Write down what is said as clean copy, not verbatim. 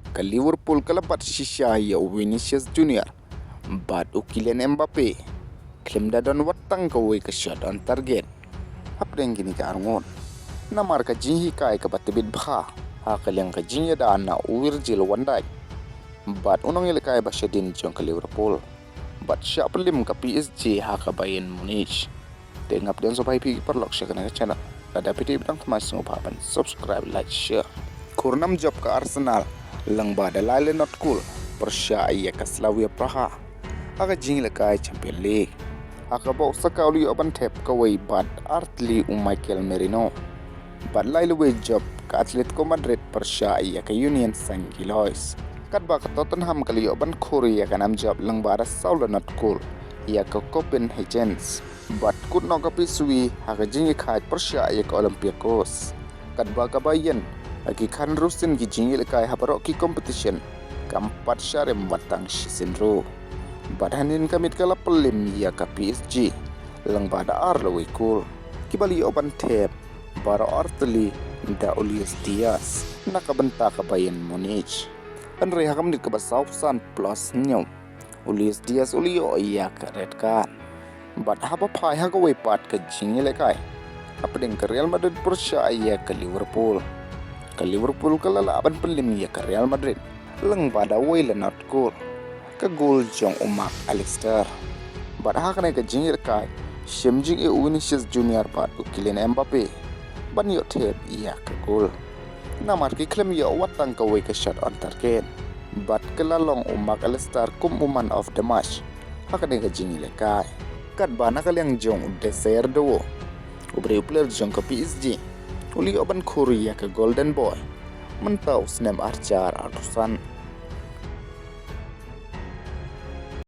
ke Liverpool kalapat shisha ya Vinicius Junior bat ukilen Mbappe Khlem dadon watang kawe ke shot on target apdeng gini ka arngon namar ka jinhi kai ka batibit bha haka yang ka jinya da na Virgil van Dijk bat unang ile kai basyadin jong ke Liverpool bat sya pelim ka PSG haka Bayern Munich tengap dan sopai pi perlok sya kana channel ada piti bidang masung papan subscribe like share kurnam job ke Arsenal lang bada laile not cool persya iya ka Slavia Praha aga jing le kai Champion League aga bau sakauli oban tep kawai bad Artli Michael Merino bad laile we job ka Atletico Madrid persya iya ka Union Saint-Gilloise kat ba ka Tottenham kali oban Korea ka nam job lang bada Saul not cool iya ka Copenhagen bad kut no ka pisui aga jing kai persya iya ka Olympiacos kat ba ka Bayern lagi kan rusin ki jingil kai habarok ki competition keempat syarem watang sindro badhanin kamit kala pelim ya ka PSG lang bada arlo cool kibali oban tep bara artli da Luis Diaz nakabenta ka Bayern Munich andre hakam dit ka Southampton plus nyom Luis Diaz ulio ya ka red card bad haba phai ha ka we pat ka jingil kai apdeng ka Real Madrid persya ya ka Liverpool kala laban pelim ya ke Real Madrid leng pada wele not goal ke gol jong umak Alistair bad hakane ke jingir kai shimjing Vinicius Junior bat ukilin Mbappe ban yo tep iya ke gol namar ki Khlem yo watang ka we ke shot on target bat kelalong umak Alistair kum woman of the match hakane ke jingir kai kat bana kalyang jong deser do ubre player jong ke PSG uli oban Korea ke Golden Boy mentau snem arcar atusan